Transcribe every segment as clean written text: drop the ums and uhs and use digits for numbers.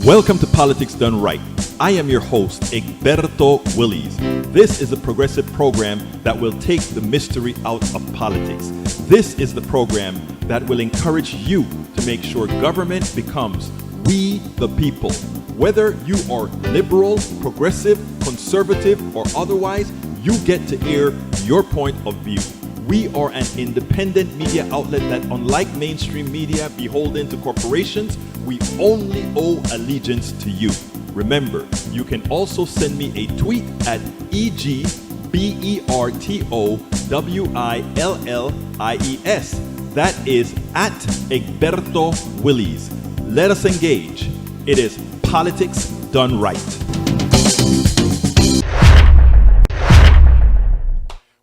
Welcome to Politics Done Right. I am your host, Egberto Willies. This is a progressive program that will take the mystery out of politics. This is the program that will encourage you to make sure government becomes we the people. Whether you are liberal, progressive, conservative, or otherwise, you get to air your point of view. We are an independent media outlet that, unlike mainstream media beholden to corporations, we only owe allegiance to you. Remember, you can also send me a tweet at EGBERTOWILLIES. That is at Egberto Willies. Let us engage. It is Politics Done Right.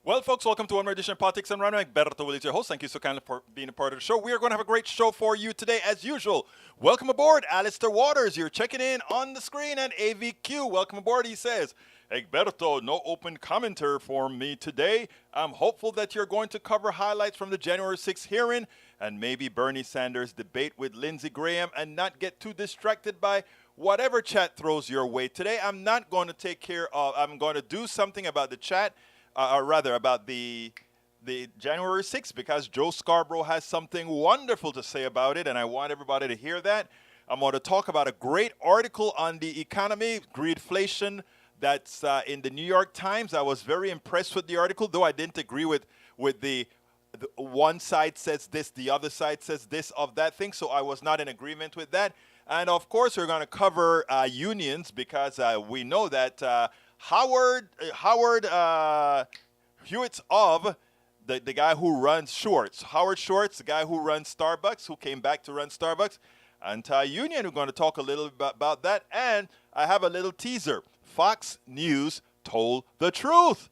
Well, folks, welcome to one more edition of Politics and Run. I'm Egberto Willies, your host. Thank you so kindly for being a part of the show. We are going to have a great show for you today, as usual. Welcome aboard, Alistair Waters. You're checking in on the screen, and AVQ. Welcome aboard, he says. Egberto, no open commentary for me today. I'm hopeful that you're going to cover highlights from the January 6th hearing and maybe Bernie Sanders' debate with Lindsey Graham and not get too distracted by whatever chat throws your way. Today, I'm not going to take care of, I'm going to do something about the chat. Or rather about the January 6th, because Joe Scarborough has something wonderful to say about it, and I want everybody to hear that. I'm going to talk about a great article on the economy, greedflation, that's in the New York Times. I was very impressed with the article, though I didn't agree with the one side says this, the other side says this of that thing, so I was not in agreement with that. And, of course, we're going to cover unions, because we know that Howard Hewitt's of the guy who runs Schwartz. Howard Schwartz, the guy who runs Starbucks, who came back to run Starbucks. Anti-union, we're going to talk a little bit about that. And I have a little teaser. Fox News told the truth.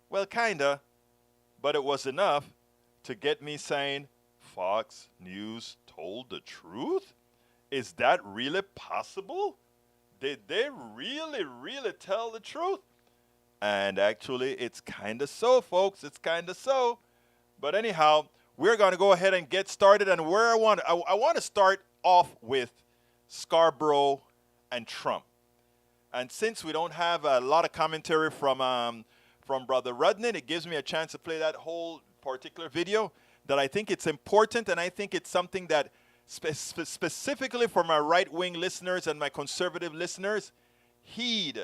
Well, kind of. But it was enough to get me saying, Fox News told the truth? Is that really possible? Did they really tell the truth? And actually, it's kind of so, folks. It's kind of so. But anyhow, we're going to go ahead and get started. And where I want to start off with Scarborough and Trump. And since we don't have a lot of commentary from Brother Rudnin, it gives me a chance to play that whole particular video that I think it's important, and I think it's something that specifically for my right-wing listeners and my conservative listeners, heed,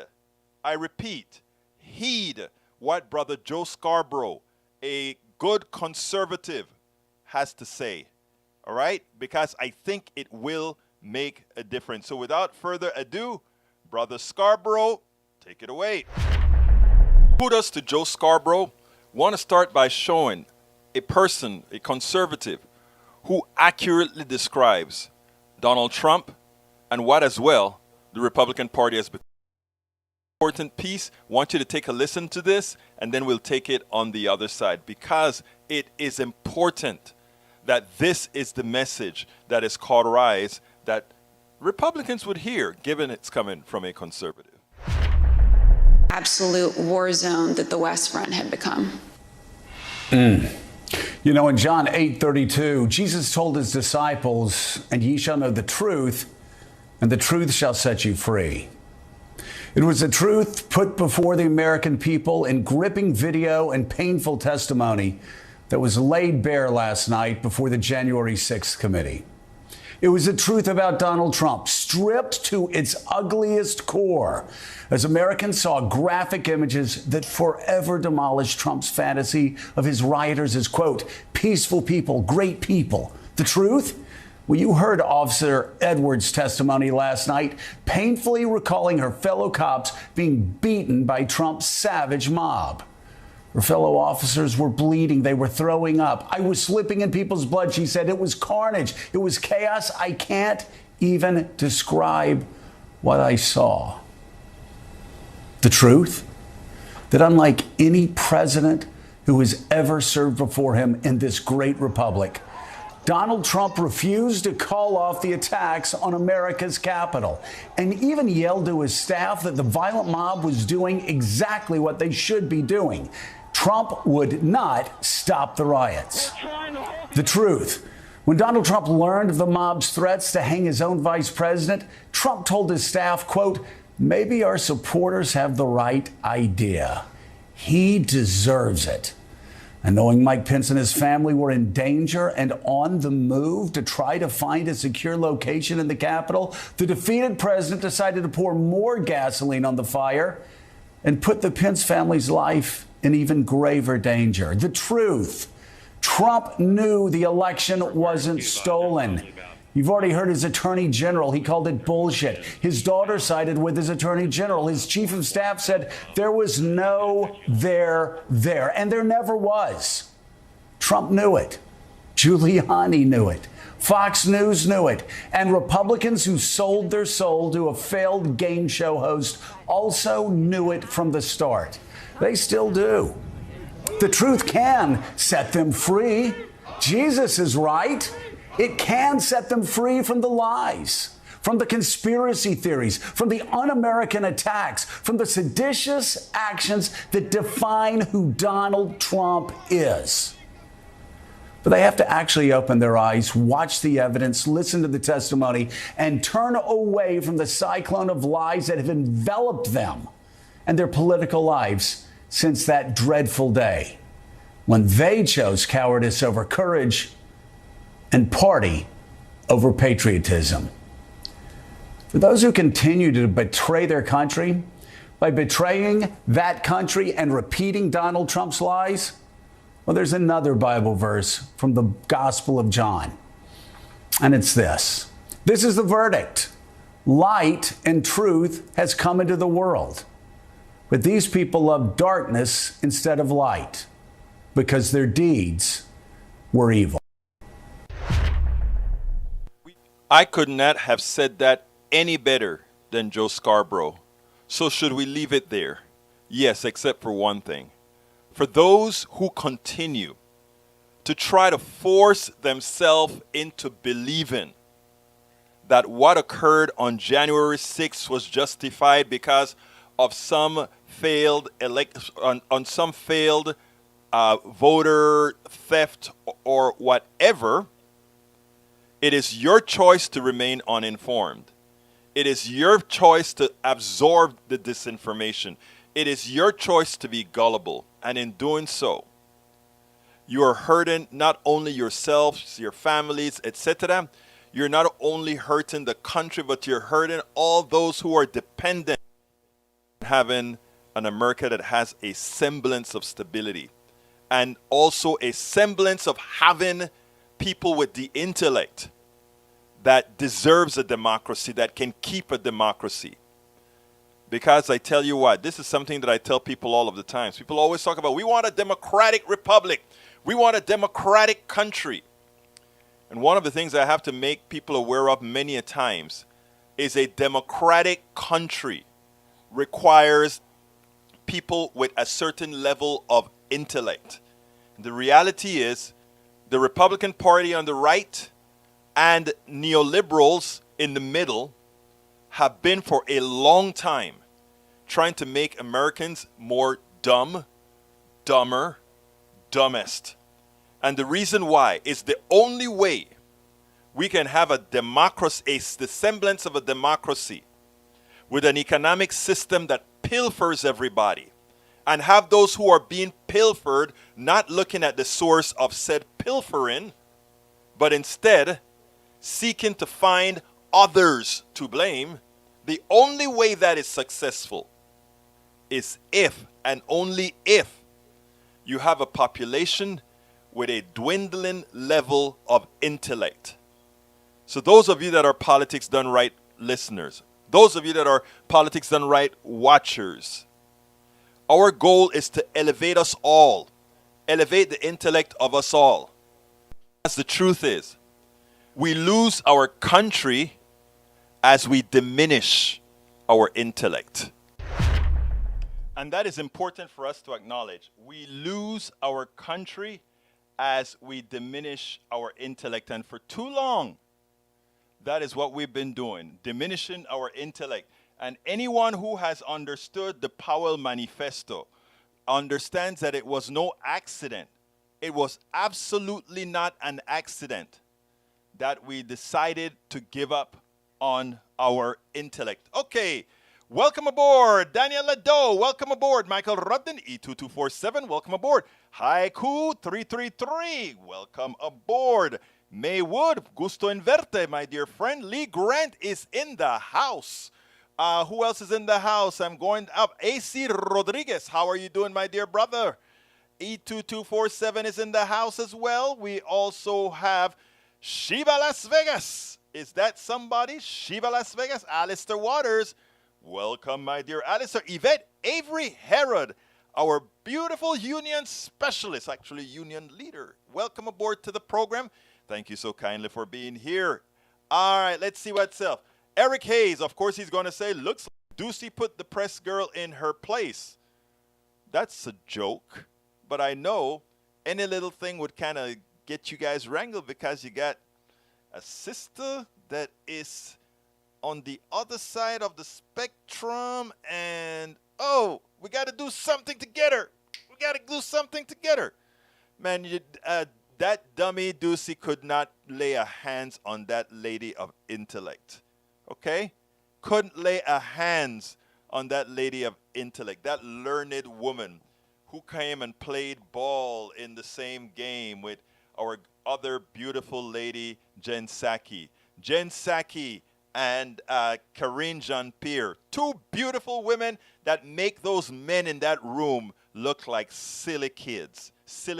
I repeat, heed what Brother Joe Scarborough, a good conservative, has to say, all right? Because I think it will make a difference. So without further ado, Brother Scarborough, take it away. Kudos to Joe Scarborough. Want to start by showing a person, a conservative, who accurately describes Donald Trump and what as well the Republican Party has become. Important piece. Want you to take a listen to this, and then we'll take it on the other side, because it is important that this is the message that is cauterized that Republicans would hear, given it's coming from a conservative. Absolute war zone that the West Front had become. You know, in John 8:32, Jesus told his disciples, "And ye shall know the truth, and the truth shall set you free." It was a truth put before the American people in gripping video and painful testimony that was laid bare last night before the January 6th committee. It was the truth about Donald Trump, stripped to its ugliest core, as Americans saw graphic images that forever demolished Trump's fantasy of his rioters as, quote, peaceful people, great people. The truth? Well, you heard Officer Edwards' testimony last night, painfully recalling her fellow cops being beaten by Trump's savage mob. Her fellow officers were bleeding. They were throwing up. I was slipping in people's blood, she said. It was carnage. It was chaos. I can't even describe what I saw. The truth? That unlike any president who has ever served before him in this great republic, Donald Trump refused to call off the attacks on America's Capitol and even yelled to his staff that the violent mob was doing exactly what they should be doing. Trump would not stop the riots. The truth When Donald Trump learned of the mob's threats to hang his own vice president, Trump told his staff, quote, "Maybe our supporters have the right idea. He deserves it." And knowing Mike Pence and his family were in danger and on the move to try to find a secure location in the Capitol, the defeated president decided to pour more gasoline on the fire and put the Pence family's life in even graver danger. The truth: Trump knew the election wasn't stolen. You've already heard his attorney general. He called it bullshit. His daughter sided with his attorney general. His chief of staff said there was no there, and there never was. Trump knew it. Giuliani knew it. Fox News knew it. And Republicans who sold their soul to a failed game show host also knew it from the start. They still do. The truth can set them free. Jesus is right. It can set them free from the lies, from the conspiracy theories, from the un-American attacks, from the seditious actions that define who Donald Trump is. But they have to actually open their eyes, watch the evidence, listen to the testimony, and turn away from the cyclone of lies that have enveloped them and their political lives since that dreadful day when they chose cowardice over courage and party over patriotism. For those who continue to betray their country by betraying that country and repeating Donald Trump's lies, well, there's another Bible verse from the Gospel of John. And it's this. This is the verdict. Light and truth has come into the world. But these people love darkness instead of light because their deeds were evil. I could not have said that any better than Joe Scarborough. So should we leave it there? Yes, except for one thing. For those who continue to try to force themselves into believing that what occurred on January 6th was justified because of some failed voter theft or whatever, it is your choice to remain uninformed. It is your choice to absorb the disinformation. It is your choice to be gullible. And in doing so, you are hurting not only yourselves, your families, etc. You're not only hurting the country, but you're hurting all those who are dependent on having an America that has a semblance of stability and also a semblance of having people with the intellect that deserves a democracy, that can keep a democracy. Because I tell you what, this is something that I tell people all of the time. People always talk about, we want a democratic republic. We want a democratic country. And one of the things I have to make people aware of many a times is a democratic country requires people with a certain level of intellect. The reality is the Republican Party on the right and neoliberals in the middle have been for a long time trying to make Americans more dumb, dumber, dumbest. And the reason why is the only way we can have a democracy, the semblance of a democracy, with an economic system that pilfers everybody, and have those who are being pilfered not looking at the source of said pilfering, but instead seeking to find others to blame. The only way that is successful is if and only if you have a population with a dwindling level of intellect. So those of you that are Politics Done Right listeners, those of you that are Politics Done Right watchers, our goal is to elevate us all, elevate the intellect of us all. As the truth is, we lose our country as we diminish our intellect. And that is important for us to acknowledge. We lose our country as we diminish our intellect. And for too long, that is what we've been doing, diminishing our intellect. And anyone who has understood the Powell Manifesto understands that it was no accident. It was absolutely not an accident that we decided to give up on our intellect. Okay, welcome aboard, Daniel Lado. Welcome aboard, Michael Rudden, E2247. Welcome aboard, Haiku333. Welcome aboard, Maywood. Gusto en verte, my dear friend. Lee Grant is in the house. Who else is in the house? I'm going up. AC Rodriguez, how are you doing, my dear brother? E2247 is in the house as well. We also have Shiva Las Vegas. Is that somebody? Shiva Las Vegas. Alistair Waters. Welcome, my dear Alistair. Yvette Avery Herod, our beautiful union specialist, actually union leader. Welcome aboard to the program. Thank you so kindly for being here. All right, let's see what's up. Eric Hayes, of course, he's going to say, looks like Ducey put the press girl in her place. That's a joke. But I know any little thing would kind of get you guys wrangled because you got a sister that is on the other side of the spectrum. And, oh, we got to do something to get her. We got to do something to get her. Man, that dummy Ducey could not lay a hands on that lady of intellect. Okay? Couldn't lay a hands on that lady of intellect, that learned woman who came and played ball in the same game with our other beautiful lady, Jen Psaki. Jen Psaki and Karine Jean-Pierre, two beautiful women that make those men in that room look like silly kids.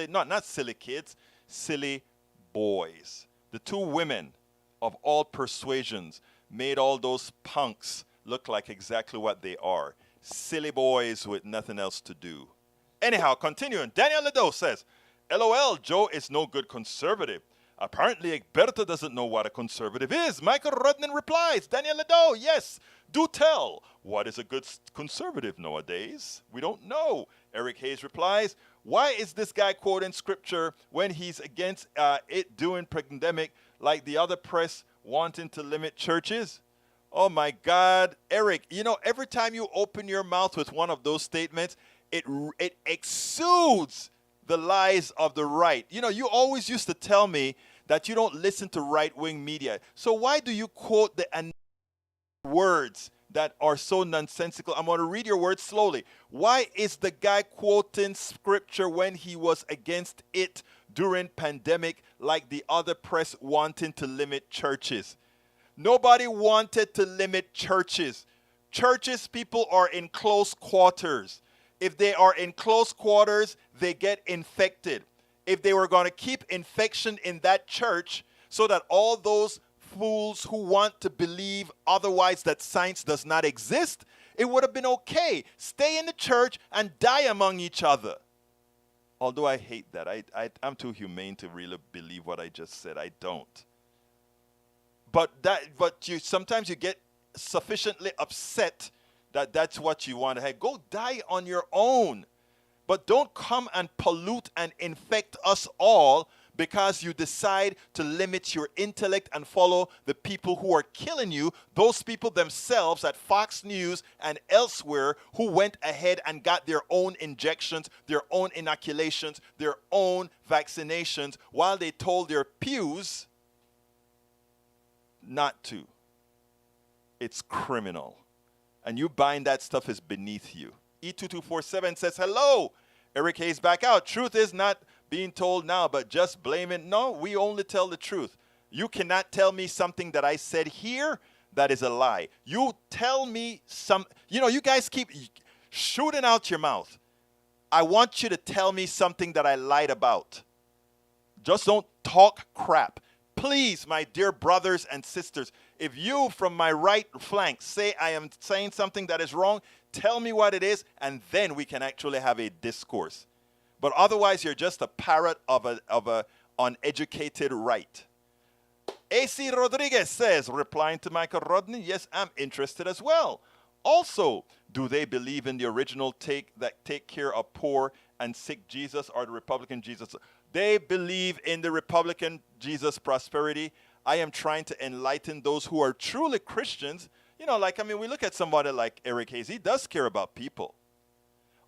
Not silly kids, silly boys. The two women of all persuasions made all those punks look like exactly what they are. Silly boys with nothing else to do. Anyhow, continuing, Daniel Lado says, LOL, Joe is no good conservative. Apparently, Egberto doesn't know what a conservative is. Michael Rudnan replies, Daniel Lado, yes, do tell. What is a good conservative nowadays? We don't know. Eric Hayes replies, why is this guy quoting scripture when he's against it doing pandemic like the other press wanting to limit churches? Oh my God, Eric, you know, every time you open your mouth with one of those statements, it exudes the lies of the right. You know, you always used to tell me that you don't listen to right-wing media. So why do you quote the words that are so nonsensical? I'm going to read your words slowly. Why is the guy quoting scripture when he was against it during pandemic like the other press wanting to limit churches? Nobody wanted to limit churches. Churches, people are in close quarters. If they are in close quarters, they get infected. If they were going to keep infection in that church so that all those fools who want to believe otherwise that science does not exist, it would have been okay. Stay in the church and die among each other. Although I hate that. I'm too humane to really believe what I just said. I don't. But sometimes you get sufficiently upset that that's what you want to have. Go die on your own. But don't come and pollute and infect us all because you decide to limit your intellect and follow the people who are killing you, those people themselves at Fox News and elsewhere who went ahead and got their own injections, their own inoculations, their own vaccinations while they told their pews not to. It's criminal. And you buying that stuff is beneath you. E2247 says, hello. Eric Hayes back out. Truth is not being told now, but just blame it. No, we only tell the truth. You cannot tell me something that I said here that is a lie. You tell me you guys keep shooting out your mouth. I want you to tell me something that I lied about. Just don't talk crap. Please, my dear brothers and sisters, if you from my right flank say I am saying something that is wrong, tell me what it is, and then we can actually have a discourse. But otherwise, you're just a parrot of a uneducated right. AC Rodriguez says, replying to Michael Rodney, yes, I'm interested as well. Also, do they believe in the original take care of poor and sick Jesus or the Republican Jesus? They believe in the Republican Jesus prosperity. I am trying to enlighten those who are truly Christians. You know, we look at somebody like Eric Hayes. He does care about people.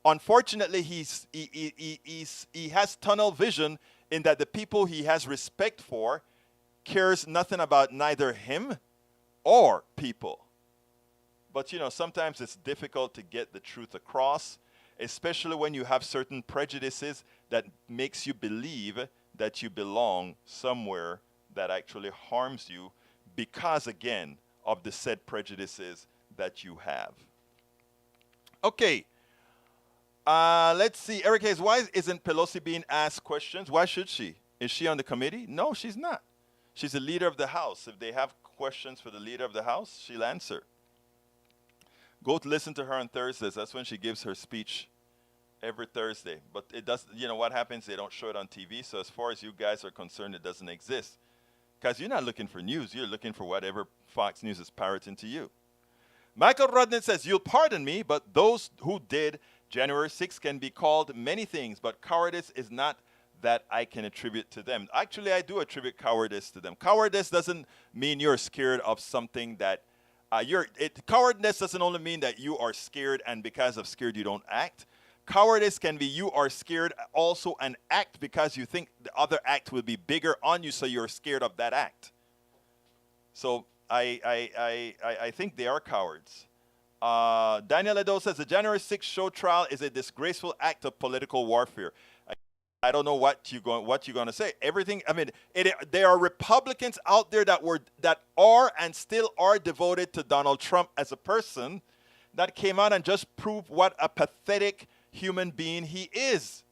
Unfortunately, he has tunnel vision in that the people he has respect for cares nothing about neither him or people. But sometimes it's difficult to get the truth across, especially when you have certain prejudices that makes you believe that you belong somewhere that actually harms you because, again, of the said prejudices that you have. Okay. Let's see. Eric Hayes, why isn't Pelosi being asked questions? Why should she? Is she on the committee? No, she's not. She's the leader of the House. If they have questions for the leader of the House, she'll answer. Go to listen to her on Thursdays. That's when she gives her speech every Thursday. But it does, what happens? They don't show it on TV. So as far as you guys are concerned, it doesn't exist. Because you're not looking for news. You're looking for whatever Fox News is parroting to you. Michael Rudnin says, you'll pardon me, but those who did January 6th can be called many things, but cowardice is not that I can attribute to them. Actually, I do attribute cowardice to them. Cowardice doesn't mean you're scared of something that cowardice doesn't only mean that you are scared and because of scared you don't act. Cowardice can be you are scared also and act because you think the other act will be bigger on you, so you're scared of that act. So I think they are cowards. Daniel Edo says the January 6th show trial is a disgraceful act of political warfare. I don't know what you're going to say. Everything. I mean, there are Republicans out there that are and still are devoted to Donald Trump as a person, that came out and just proved what a pathetic human being he is.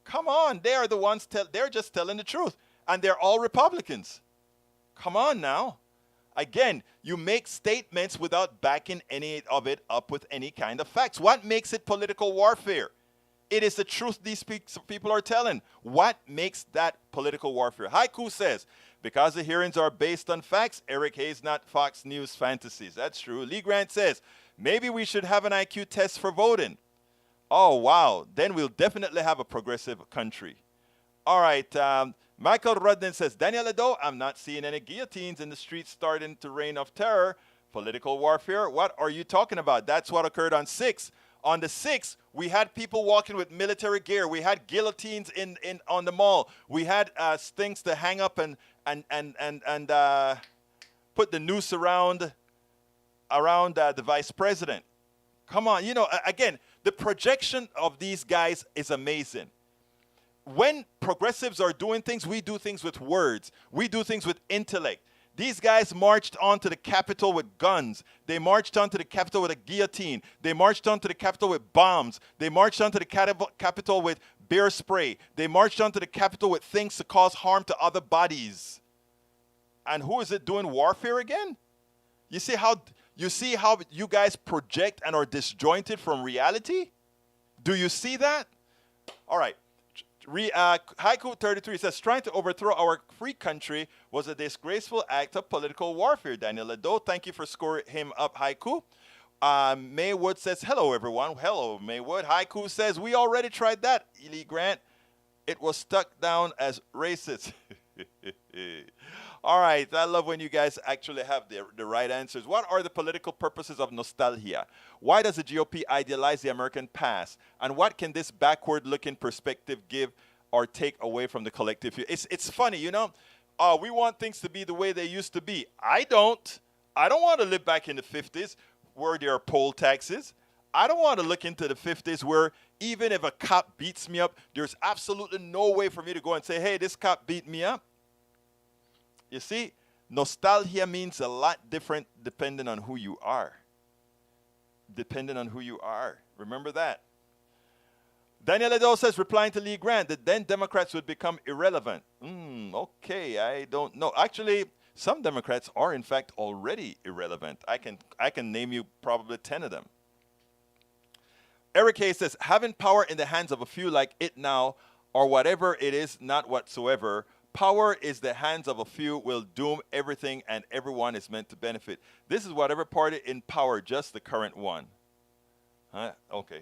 Come on, they are the ones. They're just telling the truth, and they're all Republicans. Come on now. Again, you make statements without backing any of it up with any kind of facts. What makes it political warfare? It is the truth these people are telling. What makes that political warfare? Haiku says, because the hearings are based on facts, Eric Hayes, not Fox News fantasies. That's true. Lee Grant says, maybe we should have an IQ test for voting. Oh, wow. Then we'll definitely have a progressive country. All right. Michael Rudden says, Daniel Edo, I'm not seeing any guillotines in the streets starting to reign of terror. Political warfare? What are you talking about? That's what occurred on 6. On the 6th, we had people walking with military gear. We had guillotines on the mall. We had things to hang up and put the noose around the vice president. Come on, again, the projection of these guys is amazing. When progressives are doing things, we do things with words. We do things with intellect. These guys marched onto the Capitol with guns. They marched onto the Capitol with a guillotine. They marched onto the Capitol with bombs. They marched onto the Capitol with bear spray. They marched onto the Capitol with things to cause harm to other bodies. And who is it doing warfare again? You see how you guys project and are disjointed from reality? Do you see that? All right. Haiku 33 says, trying to overthrow our free country was a disgraceful act of political warfare. Daniel Edo, thank you for scoring him up, Haiku. Maywood says, hello, everyone. Hello, Maywood. Haiku says, we already tried that, Ely Grant. It was stuck down as racist. All right. I love when you guys actually have the right answers. What are the political purposes of nostalgia? Why does the GOP idealize the American past? And what can this backward-looking perspective give or take away from the collective? It's funny, we want things to be the way they used to be. I don't want to live back in the 50s where there are poll taxes. I don't want to look into the 50s where even if a cop beats me up, there's absolutely no way for me to go and say, hey, this cop beat me up. You see, nostalgia means a lot different depending on who you are. Depending on who you are. Remember that. Daniel Edo says, replying to Lee Grant, that then Democrats would become irrelevant. Okay, I don't know. Actually, some Democrats are, in fact, already irrelevant. I can name you probably 10 of them. Eric Hayes says, having power in the hands of a few like it now, or whatever it is, not whatsoever, power is the hands of a few will doom everything and everyone is meant to benefit. This is whatever party in power, just the current one. Okay.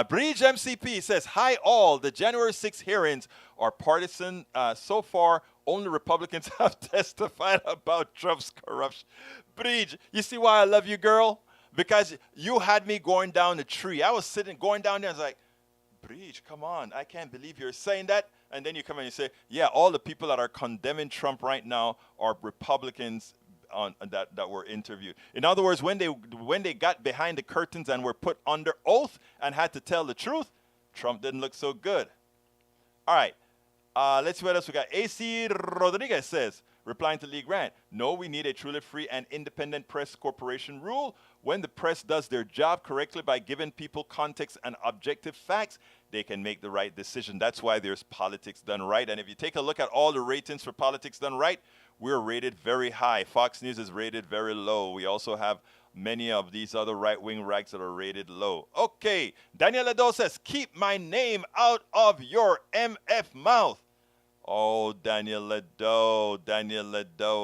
Bridge MCP says, hi all, the January 6th hearings are partisan. So far, only Republicans have testified about Trump's corruption. Bridge, you see why I love you, girl? Because you had me going down the tree. I was going down there and I was like, Preach, come on. I can't believe you're saying that. And then you come and you say, yeah, all the people that are condemning Trump right now are Republicans that were interviewed. In other words, when they got behind the curtains and were put under oath and had to tell the truth, Trump didn't look so good. All right. Let's see what else we got. A.C. Rodriguez says, replying to Lee Grant, no, we need a truly free and independent press corporation rule. When the press does their job correctly by giving people context and objective facts, they can make the right decision. That's why there's Politics Done Right. And if you take a look at all the ratings for Politics Done Right, we're rated very high. Fox News is rated very low. We also have many of these other right-wing rags that are rated low. Okay, Daniel Ledo says, keep my name out of your MF mouth. Oh, Daniel Ledo,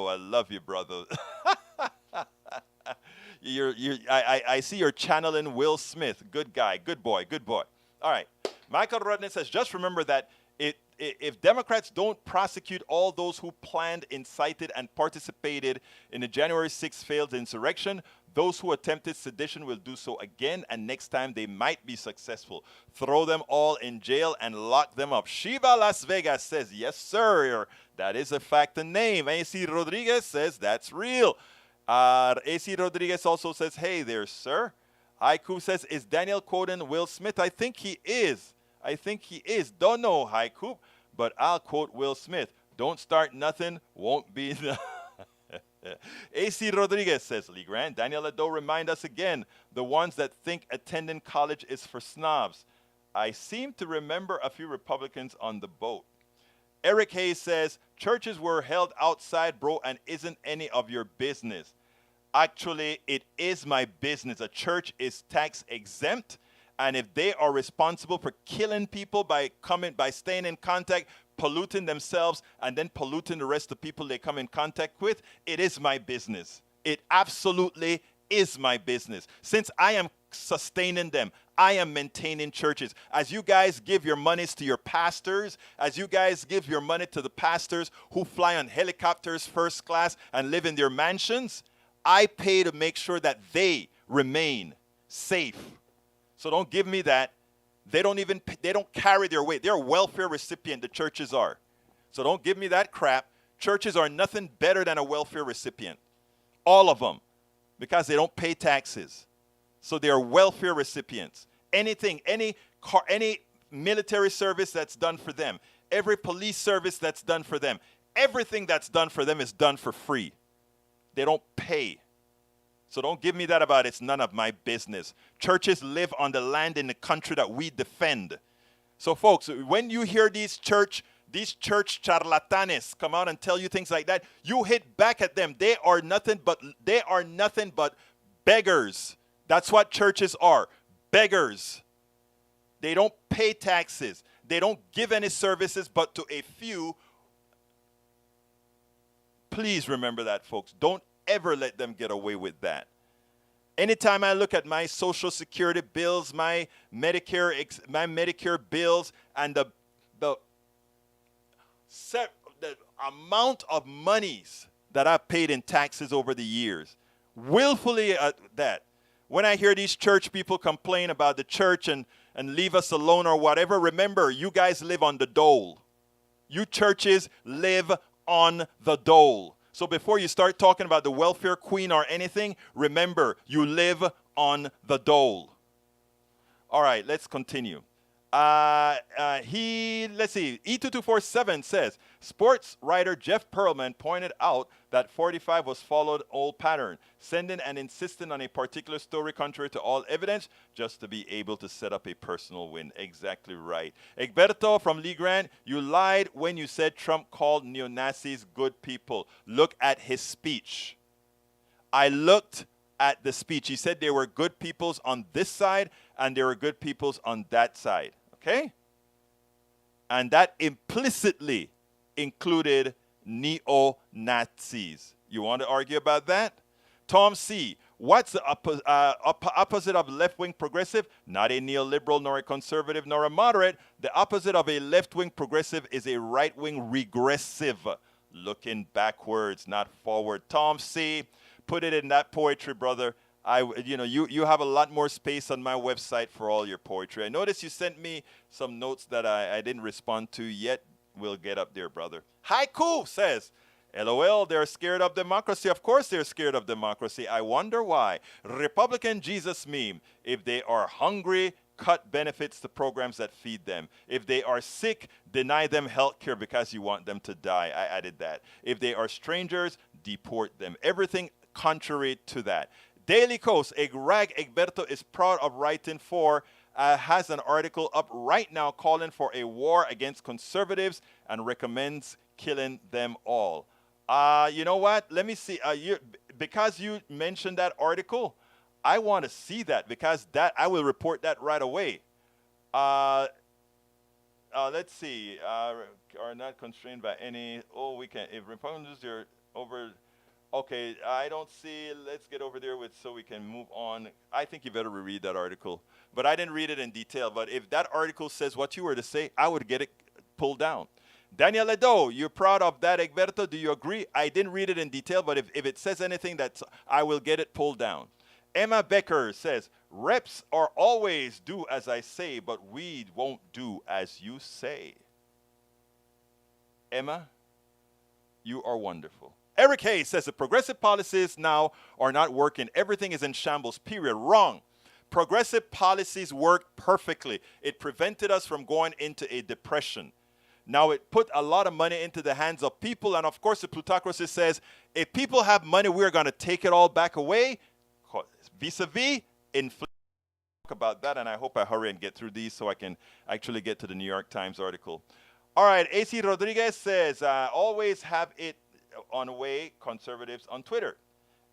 I love you, brother. I see you're channeling Will Smith. Good guy, good boy. All right, Michael Rudnick says, just remember that if Democrats don't prosecute all those who planned, incited, and participated in the January 6th failed insurrection, those who attempted sedition will do so again, and next time they might be successful. Throw them all in jail and lock them up. Sheba Las Vegas says, yes, sir. That is a fact and name. A.C. Rodriguez says, that's real. A.C. Rodriguez also says, hey there, sir. Haiku says, is Daniel quoting Will Smith? I think he is. Don't know, Haiku, but I'll quote Will Smith. Don't start nothing, won't be nothing. A.C. Rodriguez says, Lee Grant, Daniel Ledo remind us again, the ones that think attending college is for snobs. I seem to remember a few Republicans on the boat. Eric Hayes says, churches were held outside, bro, and isn't any of your business. Actually, it is my business. A church is tax exempt, and if they are responsible for killing people by staying in contact, polluting themselves, and then polluting the rest of the people they come in contact with, it is my business. It absolutely is my business. Since I am sustaining them, I am maintaining churches. As you guys give your monies to your pastors, as you guys give your money to the pastors who fly on helicopters first class and live in their mansions, I pay to make sure that they remain safe. So don't give me that. They don't carry their weight. They're a welfare recipient, the churches are. So don't give me that crap. Churches are nothing better than a welfare recipient. All of them. Because they don't pay taxes. So they're welfare recipients. Anything, any military service that's done for them, every police service that's done for them, everything that's done for them is done for free. They don't pay. So don't give me that about it's none of my business. Churches live on the land in the country that we defend. So folks, when you hear these church charlatanes come out and tell you things like that, you hit back at them. They are nothing but beggars. That's what churches are. Beggars. They don't pay taxes. They don't give any services but to a few. Please remember that, folks. Don't ever let them get away with that. Anytime I look at my Social Security bills, my Medicare bills, and the amount of monies that I've paid in taxes over the years, willfully that. When I hear these church people complain about the church and leave us alone or whatever, remember, you guys live on the dole. You churches live on the dole. So before you start talking about the welfare queen or anything, remember, you live on the dole. All right, let's continue. Let's see, E2247 says, sports writer Jeff Pearlman pointed out that 45 was followed old pattern, sending and insisting on a particular story contrary to all evidence just to be able to set up a personal win. Exactly right. Egberto from Lee Grant, you lied when you said Trump called neo-Nazis good people. Look at his speech. I looked at the speech. He said there were good peoples on this side and there were good peoples on that side. Okay? And that implicitly included neo-Nazis. You want to argue about that? Tom C., what's the opposite of left-wing progressive? Not a neoliberal, nor a conservative, nor a moderate. The opposite of a left-wing progressive is a right-wing regressive. Looking backwards, not forward. Tom C., put it in that poetry, brother. You have a lot more space on my website for all your poetry. I noticed you sent me some notes that I didn't respond to yet. We'll get up there, brother. Haiku says, LOL, they're scared of democracy. Of course they're scared of democracy. I wonder why. Republican Jesus meme. If they are hungry, cut benefits to programs that feed them. If they are sick, deny them health care because you want them to die. I added that. If they are strangers, deport them. Everything contrary to that. Daily Coast, Rag Egberto is proud of writing for, has an article up right now calling for a war against conservatives and recommends killing them all. You know what? Let me see. Because you mentioned that article, I want to see that because I will report that right away. Let's see. Are not constrained by any. Oh, we can. If Republicans are over. Okay, I don't see. Let's get over there so we can move on. I think you better reread that article. But I didn't read it in detail. But if that article says what you were to say, I would get it pulled down. Daniel Ledo, you're proud of that, Egberto. Do you agree? I didn't read it in detail, but if it says anything, I will get it pulled down. Emma Becker says, reps are always do as I say, but we won't do as you say. Emma, you are wonderful. Eric Hayes says the progressive policies now are not working. Everything is in shambles, period. Wrong. Progressive policies work perfectly. It prevented us from going into a depression. Now, it put a lot of money into the hands of people. And, of course, the plutocracy says, if people have money, we're going to take it all back away. Vis-a-vis inflation. Talk about that, and I hope I hurry and get through these so I can actually get to the New York Times article. All right, AC Rodriguez says, always have it on way, conservatives on Twitter.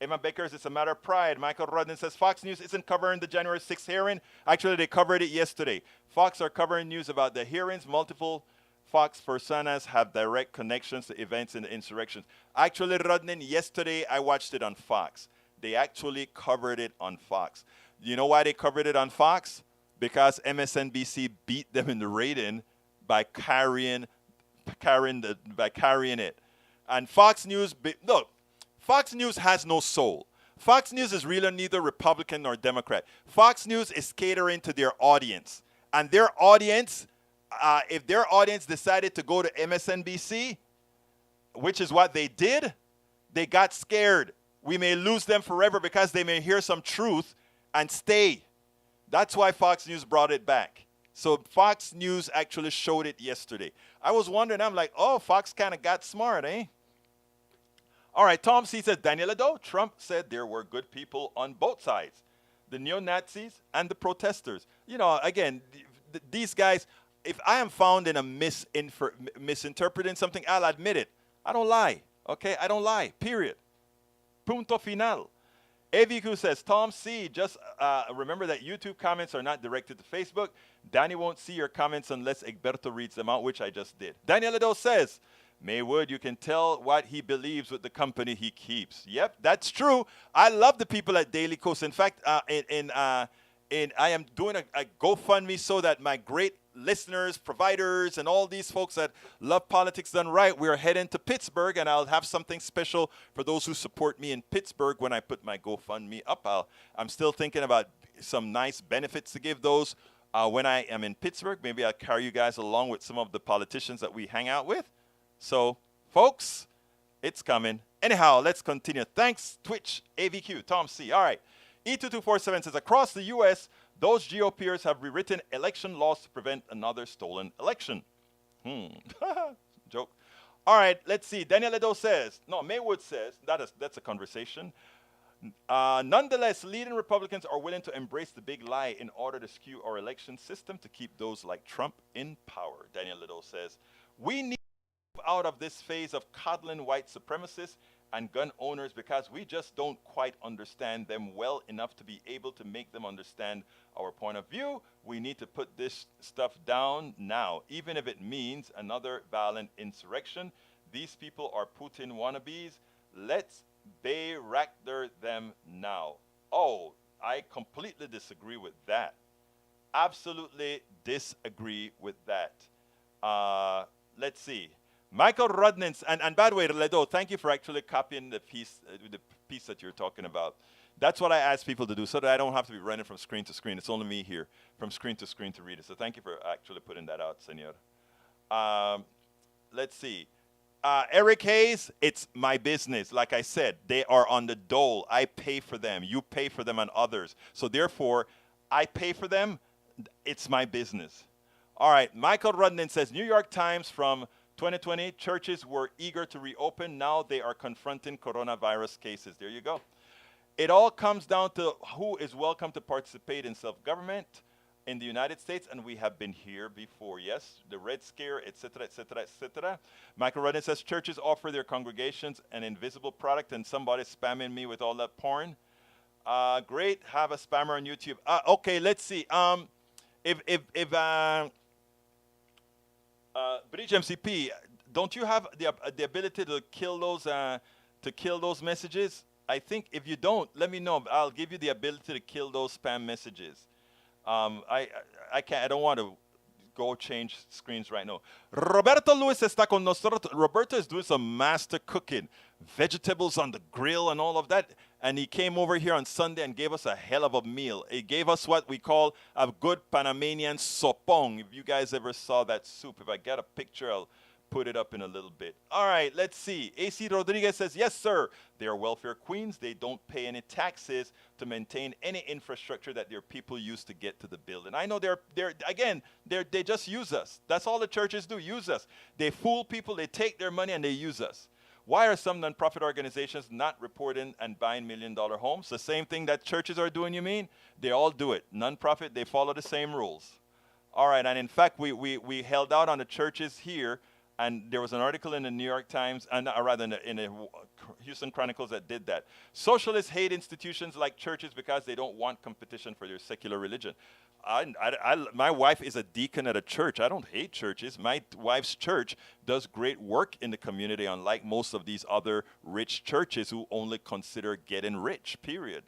Emma Beckers, it's a matter of pride. Michael Rudden says, Fox News isn't covering the January 6th hearing. Actually, they covered it yesterday. Fox are covering news about the hearings. Multiple Fox personas have direct connections to events in the insurrections. Actually, Rudden, yesterday I watched it on Fox. They actually covered it on Fox. You know why they covered it on Fox? Because MSNBC beat them in the rating by carrying it. And Fox News, look, Fox News has no soul. Fox News is really neither Republican nor Democrat. Fox News is catering to their audience. And their audience, if their audience decided to go to MSNBC, which is what they did, they got scared. We may lose them forever because they may hear some truth and stay. That's why Fox News brought it back. So Fox News actually showed it yesterday. I was wondering, I'm like, oh, Fox kind of got smart, eh? All right, Tom C. says, Daniel Ado, Trump said there were good people on both sides, the neo-Nazis and the protesters. You know, again, these guys, if I am found in a misinterpreting something, I'll admit it. I don't lie, okay? I don't lie, period. Punto final. AVQ says, Tom C., just remember that YouTube comments are not directed to Facebook. Danny won't see your comments unless Egberto reads them out, which I just did. Daniel Ado says, Maywood, you can tell what he believes with the company he keeps. Yep, that's true. I love the people at Daily Coast. In fact, I am doing a GoFundMe so that my great listeners, providers, and all these folks that love politics done right, we're heading to Pittsburgh, and I'll have something special for those who support me in Pittsburgh when I put my GoFundMe up. I'm still thinking about some nice benefits to give those when I am in Pittsburgh. Maybe I'll carry you guys along with some of the politicians that we hang out with. So, folks, it's coming. Anyhow, let's continue. Thanks, Twitch, AVQ, Tom C. All right. E2247 says, across the U.S., those GOPers have rewritten election laws to prevent another stolen election. Joke. All right, let's see. Daniel Edo says, no, Maywood says, that's a conversation. Nonetheless, leading Republicans are willing to embrace the big lie in order to skew our election system to keep those like Trump in power. Daniel Edo says, we need to move out of this phase of coddling white supremacists and gun owners because we just don't quite understand them well enough to be able to make them understand our point of view. We need to put this stuff down now, even if it means another violent insurrection. These people are Putin wannabes. Let's Bayraktar them now. Oh, I completely disagree with that. Absolutely disagree with that. Let's see. Michael Rudnitz, and by the way, Ledo, thank you for actually copying the piece that you're talking about. That's what I ask people to do so that I don't have to be running from screen to screen. It's only me here from screen to screen to read it. So thank you for actually putting that out, senor. Let's see. Eric Hayes, it's my business. Like I said, they are on the dole. I pay for them. You pay for them and others. So therefore, I pay for them. It's my business. All right. Michael Rudnin says, New York Times from 2020, churches were eager to reopen. Now they are confronting coronavirus cases. There you go. It all comes down to who is welcome to participate in self-government in the United States, and we have been here before. Yes, the Red Scare, etc., etc., etc. Michael Rudin says churches offer their congregations an invisible product, and somebody's spamming me with all that porn. Great, have a spammer on YouTube. Okay, let's see. If Bridge MCP, don't you have the ability to kill those messages? I think if you don't, let me know. I'll give you the ability to kill those spam messages. I can't. I don't want to go change screens right now. Roberto Luis está con nosotros. Roberto is doing some master cooking, vegetables on the grill and all of that. And he came over here on Sunday and gave us a hell of a meal. He gave us what we call a good Panamanian sopong. If you guys ever saw that soup, if I get a picture, I'll put it up in a little bit. All right, let's see. AC Rodriguez says, yes, sir. They are welfare queens. They don't pay any taxes to maintain any infrastructure that their people use to get to the building. I know they just use us. That's all the churches do, use us. They fool people, they take their money, and they use us. Why are some nonprofit organizations not reporting and buying million-dollar homes? The same thing that churches are doing, you mean? They all do it. Nonprofit, they follow the same rules. All right, and in fact, we held out on the churches here. And there was an article in the New York Times, and rather in the Houston Chronicles that did that. Socialists hate institutions like churches because they don't want competition for their secular religion. My wife is a deacon at a church. I don't hate churches. My wife's church does great work in the community, unlike most of these other rich churches who only consider getting rich, period.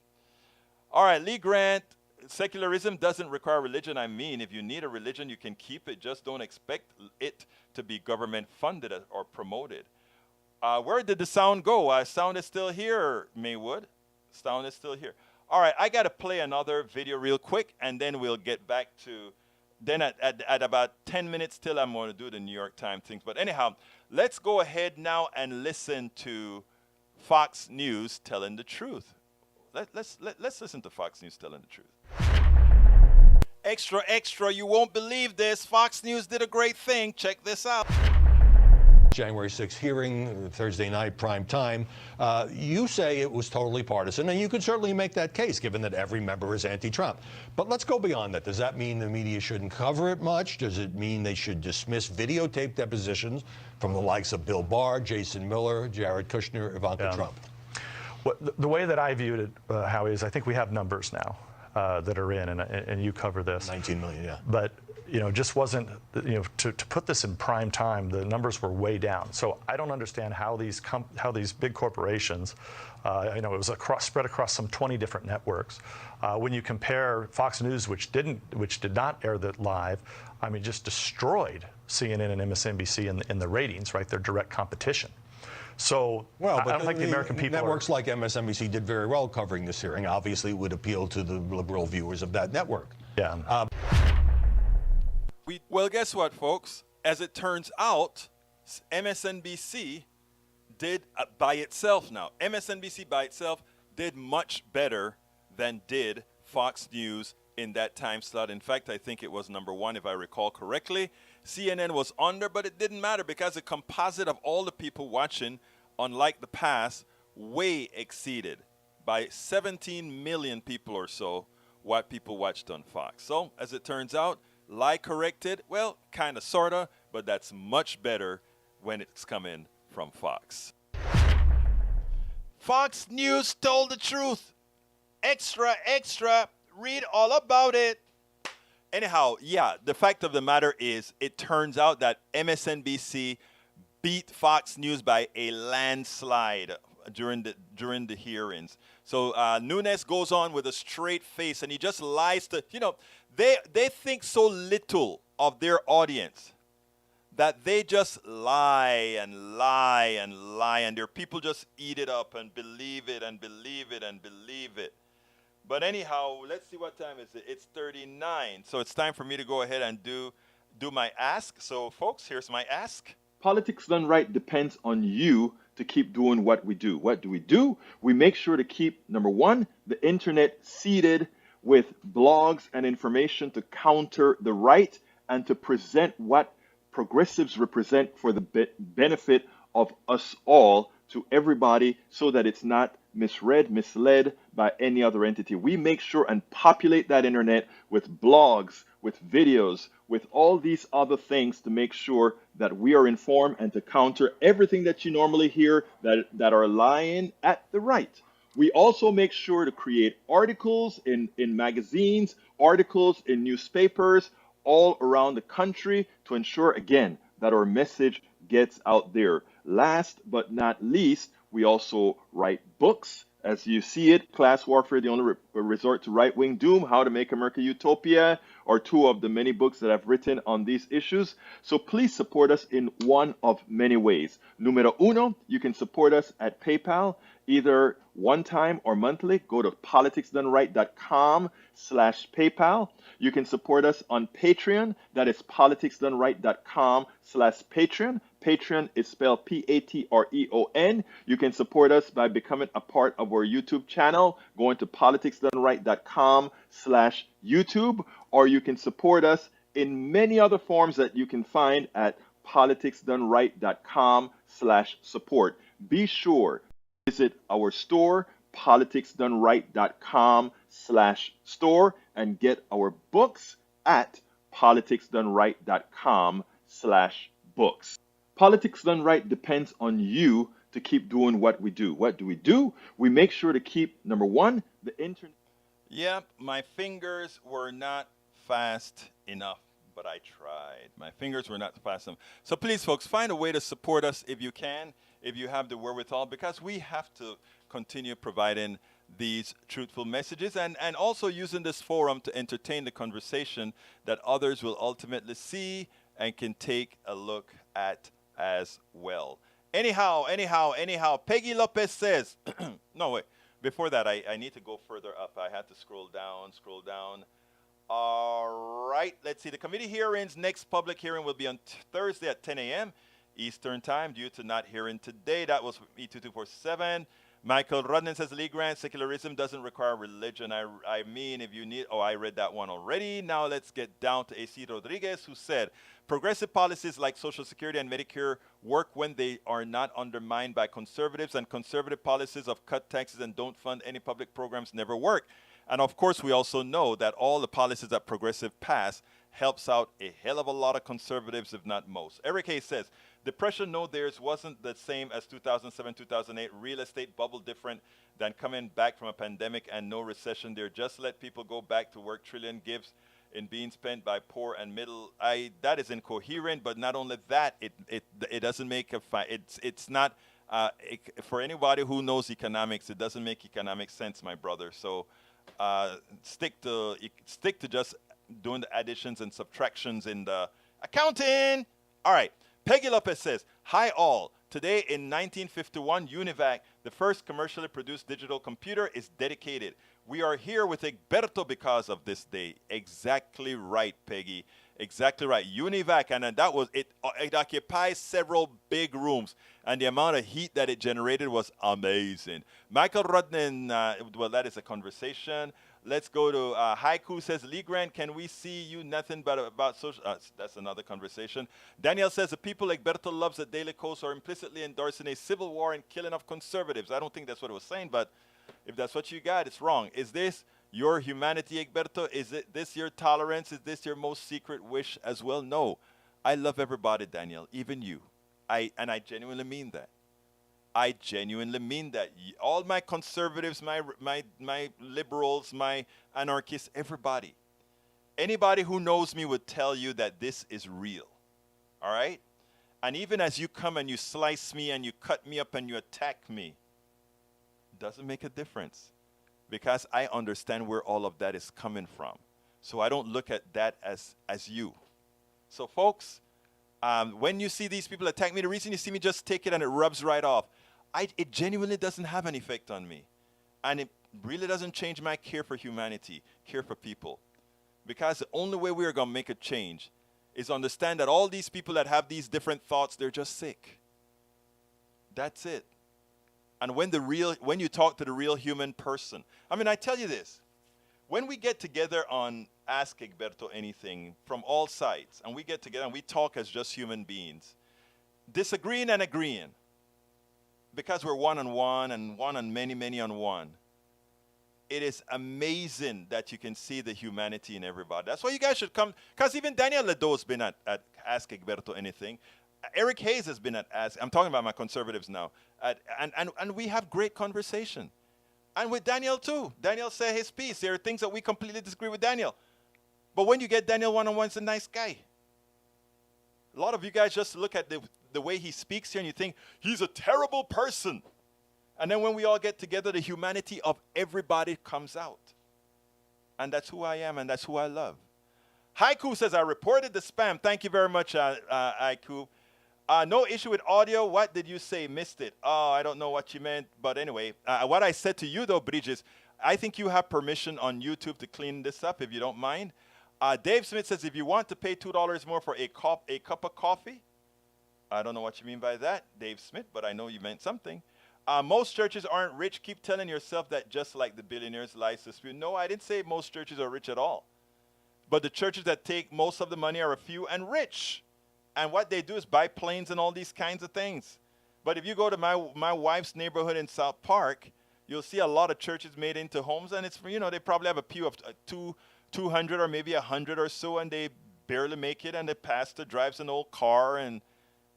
All right, Lee Grant. Secularism doesn't require religion. I mean, if you need a religion, you can keep it. Just don't expect it to be government funded or promoted. Where did the sound go? Sound is still here, Maywood. Sound is still here. All right, I got to play another video real quick, and then we'll get back to, then at about 10 minutes till I'm going to do the New York Times things. But anyhow, let's go ahead now and listen to Fox News telling the truth. Let's listen to Fox News telling the truth. Extra, extra, you won't believe this. Fox News did a great thing. Check this out. January 6th hearing, Thursday night, prime time. You say it was totally partisan, and you could certainly make that case, given that every member is anti-Trump. But let's go beyond that. Does that mean the media shouldn't cover it much? Does it mean they should dismiss videotape depositions from the likes of Bill Barr, Jason Miller, Jared Kushner, Ivanka Trump? Well, the way that I viewed it, Howie, is I think we have numbers now that are in, and you cover this. 19 million, yeah. But, just wasn't, to put this in prime time, the numbers were way down. So I don't understand how these big corporations, it was spread across some 20 different networks. When you compare Fox News, which did not air that live, just destroyed CNN and MSNBC in the ratings, right? Their direct competition. So I don't think the American people networks like MSNBC did very well covering this hearing. Obviously, it would appeal to the liberal viewers of that network. Yeah. Well, guess what, folks? As it turns out, MSNBC did by itself now. MSNBC by itself did much better than did Fox News in that time slot. In fact, I think it was number one, if I recall correctly. CNN was under, but it didn't matter because the composite of all the people watching, unlike the past, way exceeded by 17 million people or so what people watched on Fox. So, as it turns out, lie corrected, well, kind of, sort of, but that's much better when it's coming from Fox. Fox News told the truth. Extra, extra, read all about it. Anyhow, yeah, the fact of the matter is it turns out that MSNBC beat Fox News by a landslide during the hearings. So Nunes goes on with a straight face, and he just lies to, they think so little of their audience that they just lie and lie and lie, and their people just eat it up and believe it and believe it and believe it. But anyhow, let's see, what time is it? It's 39. So it's time for me to go ahead and do my ask. So folks, here's my ask. Politics Done Right depends on you to keep doing what we do. What do? We make sure to keep, number one, the internet seeded with blogs and information to counter the right and to present what progressives represent for the benefit of us all to everybody, so that it's not misread, misled by any other entity. We make sure and populate that internet with blogs, with videos, with all these other things to make sure that we are informed and to counter everything that you normally hear that are lying at the right. We also make sure to create articles in magazines, articles in newspapers all around the country to ensure, again, that our message gets out there. Last but not least, we also write books. As you see it, Class Warfare, the Only Resort to Right-Wing Doom, How to Make America Utopia, are two of the many books that I've written on these issues. So please support us in one of many ways. Numero uno, you can support us at PayPal, either one time or monthly. Go to politicsdoneright.com/PayPal. You can support us on Patreon. That is politicsdoneright.com/Patreon. Patreon is spelled Patreon. You can support us by becoming a part of our YouTube channel, going to politicsdoneright.com/YouTube, or you can support us in many other forms that you can find at politicsdoneright.com/support. Be sure to visit our store, politicsdoneright.com/store, and get our books at politicsdoneright.com/books. Politics Done Right depends on you to keep doing what we do. What do? We make sure to keep, number one, the internet. Yep, my fingers were not fast enough, but I tried. My fingers were not fast enough. So please, folks, find a way to support us if you can, if you have the wherewithal, because we have to continue providing these truthful messages and also using this forum to entertain the conversation that others will ultimately see and can take a look at as well. Anyhow, Peggy Lopez says, no, wait, before that, I need to go further up. I had to scroll down. All right, let's see. The committee hearings, next public hearing will be on Thursday at 10 a.m. Eastern time due to not hearing today. That was from E2247. Michael Rudnan says, Lee Grant, secularism doesn't require religion. I mean, if you need, I read that one already. Now let's get down to A.C. Rodriguez, who said, progressive policies like Social Security and Medicare work when they are not undermined by conservatives, and conservative policies of cut taxes and don't fund any public programs never work. And of course, we also know that all the policies that progressive pass helps out a hell of a lot of conservatives, if not most. Eric Hayes says, depression, no, theirs wasn't the same as 2007, 2008. Real estate bubble different than coming back from a pandemic and no recession there. Just let people go back to work. Trillion gives in being spent by poor and middle. That is incoherent, but not only that, it doesn't make it's not, for anybody who knows economics, it doesn't make economic sense, my brother. So stick to just doing the additions and subtractions in the accounting. All right. Peggy Lopez says, hi all. Today in 1951, UNIVAC, the first commercially produced digital computer, is dedicated. We are here with Egberto because of this day. Exactly right, Peggy. Exactly right. UNIVAC, and that was it. It occupies several big rooms, and the amount of heat that it generated was amazing. Michael Rudnan, well, that is a conversation. Let's go to Haiku says, Lee Grant, can we see you nothing but about social? That's another conversation. Daniel says, the people Egberto loves at Daily Coast are implicitly endorsing a civil war and killing of conservatives. I don't think that's what it was saying, but if that's what you got, it's wrong. Is this your humanity, Egberto? Is this your tolerance? Is this your most secret wish as well? No. I love everybody, Daniel, even you. And I genuinely mean that. I genuinely mean that. All my conservatives, my liberals, my anarchists, everybody. Anybody who knows me would tell you that this is real. All right? And even as you come and you slice me and you cut me up and you attack me, doesn't make a difference. Because I understand where all of that is coming from. So I don't look at that as you. So folks, When you see these people attack me, the reason you see me just take it and it rubs right off, it genuinely doesn't have an effect on me. And it really doesn't change my care for humanity, care for people. Because the only way we are going to make a change is understand that all these people that have these different thoughts, they're just sick. That's it. And when you talk to the real human person, I mean, I tell you this, when we get together on Ask Egberto Anything from all sides, and we get together and we talk as just human beings, disagreeing and agreeing, because we're one on one and one on many, many on one, it is amazing that you can see the humanity in everybody. That's why you guys should come, because even Daniel Ledo's been at Ask Egberto Anything. Eric Hayes has been at Ask, I'm talking about my conservatives now, and we have great conversation. And with Daniel too. Daniel said his piece. There are things that we completely disagree with Daniel. But when you get Daniel one-on-one, he's a nice guy. A lot of you guys just look at the way he speaks here and you think, he's a terrible person. And then when we all get together, the humanity of everybody comes out. And that's who I am and that's who I love. Haiku says, I reported the spam. Thank you very much, Haiku. No issue with audio. What did you say? Missed it. Oh, I don't know what you meant. But anyway, what I said to you, though, Bridges, I think you have permission on YouTube to clean this up, if you don't mind. Dave Smith says, if you want to pay $2 more for a cup of coffee, I don't know what you mean by that, Dave Smith, but I know you meant something. Most churches aren't rich. Keep telling yourself that just like the billionaires' lies to spew. No, I didn't say most churches are rich at all. But the churches that take most of the money are a few and rich. And what they do is buy planes and all these kinds of things. But if you go to my wife's neighborhood in South Park, you'll see a lot of churches made into homes. And it's, they probably have a pew of 200 or maybe 100 or so. And they barely make it. And the pastor drives an old car. And,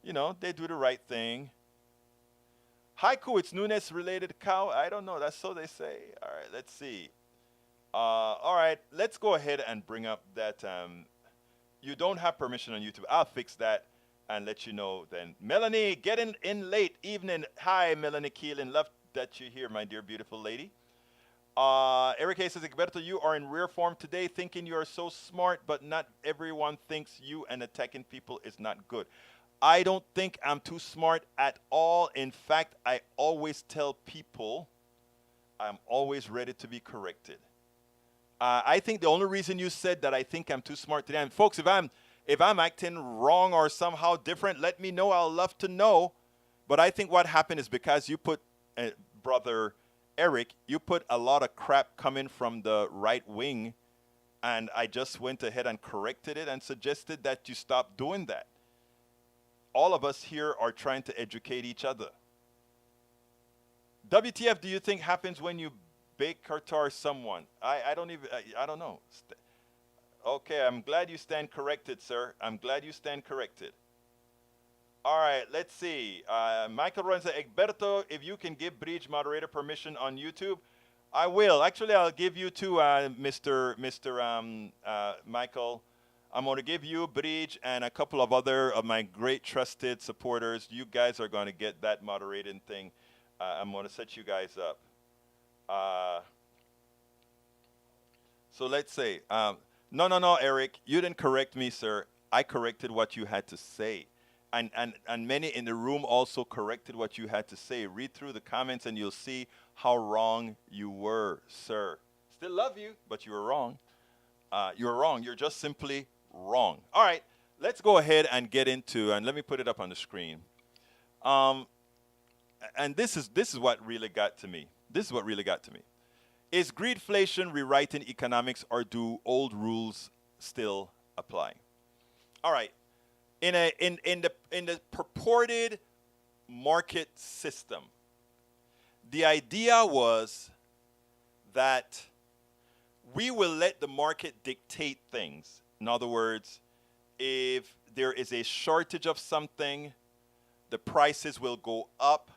they do the right thing. Haiku, it's Nunes-related cow. I don't know. That's so they say. All right, let's see. All right, let's go ahead and bring up that... you don't have permission on YouTube. I'll fix that and let you know then. Melanie, getting in late evening. Hi, Melanie Keelan. Love that you're here, my dear, beautiful lady. Eric Hayes says, Egberto, you are in rare form today, thinking you are so smart, but not everyone thinks you, and attacking people is not good. I don't think I'm too smart at all. In fact, I always tell people I'm always ready to be corrected. I think the only reason you said that I think I'm too smart today, and folks, if I'm acting wrong or somehow different, let me know. I'll love to know. But I think what happened is because you put, Brother Eric, you put a lot of crap coming from the right wing, and I just went ahead and corrected it and suggested that you stop doing that. All of us here are trying to educate each other. WTF do you think happens when you bake tartar someone? I don't know. Okay, I'm glad you stand corrected, sir. I'm glad you stand corrected. All right, let's see. Michael runs says, Egberto, if you can give Bridge moderator permission on YouTube, I will. Actually, I'll give you to Mr. Michael. I'm going to give you, Bridge, and a couple of other of my great trusted supporters. You guys are going to get that moderating thing. I'm going to set you guys up. So let's say, no, Eric, you didn't correct me, sir. I corrected what you had to say. And many in the room also corrected what you had to say. Read through the comments and you'll see how wrong you were, sir. Still love you, but you were wrong. You're wrong. You're just simply wrong. All right, let's go ahead and get into, and let me put it up on the screen. And this is what really got to me. This is what really got to me. Is greedflation rewriting economics, or do old rules still apply? All right. In the purported market system, the idea was that we will let the market dictate things. In other words, if there is a shortage of something, the prices will go up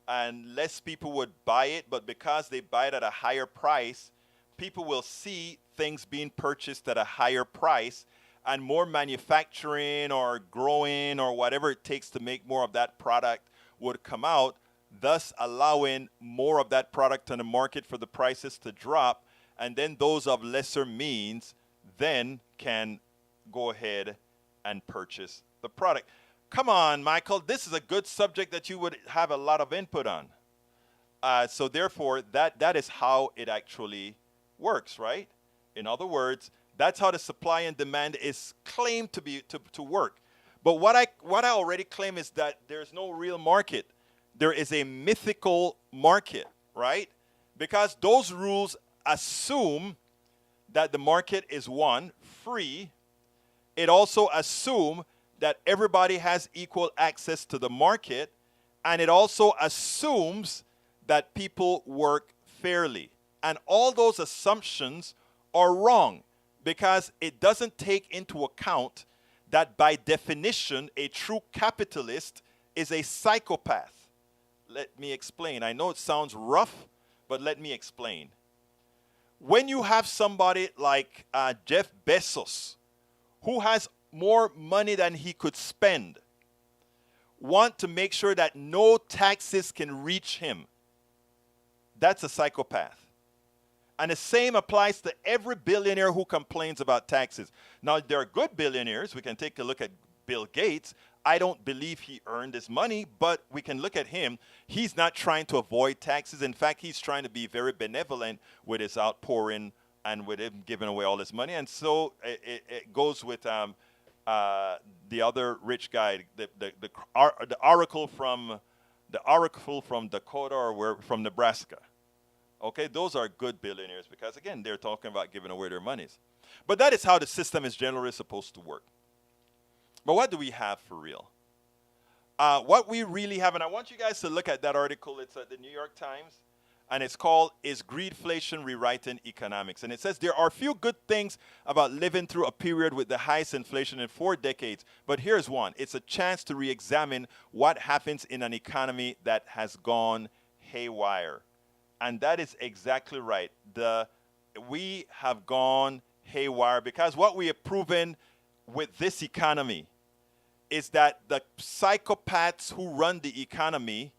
and less people would buy it, but because they buy it at a higher price, people will see things being purchased at a higher price, and more manufacturing or growing or whatever it takes to make more of that product would come out, thus allowing more of that product on the market for the prices to drop, and then those of lesser means then can go ahead and purchase the product. Come on, Michael, this is a good subject that you would have a lot of input on. So therefore, that is how it actually works, right? In other words, that's how the supply and demand is claimed to be to work. But what I already claim is that there's no real market. There is a mythical market, right? Because those rules assume that the market is, one, free. It also assumes that everybody has equal access to the market, and it also assumes that people work fairly. And all those assumptions are wrong because it doesn't take into account that by definition, a true capitalist is a psychopath. Let me explain. I know it sounds rough, but let me explain. When you have somebody like Jeff Bezos, who has more money than he could spend, want to make sure that no taxes can reach him, that's a psychopath. And the same applies to every billionaire who complains about taxes. Now, there are good billionaires. We can take a look at Bill Gates. I don't believe he earned his money, but we can look at him. He's not trying to avoid taxes. In fact, he's trying to be very benevolent with his outpouring and with him giving away all his money. And so it goes with the other rich guy, the oracle from Dakota or from Nebraska. Okay, those are good billionaires because, again, they're talking about giving away their monies. But that is how the system is generally supposed to work. But what do we have for real? What we really have, and I want you guys to look at that article. It's at the New York Times, and it's called, Is Greedflation Rewriting Economics? And it says, there are few good things about living through a period with the highest inflation in 4 decades. But here's one. It's a chance to re-examine what happens in an economy that has gone haywire. And that is exactly right. We have gone haywire because what we have proven with this economy is that the psychopaths who run the economy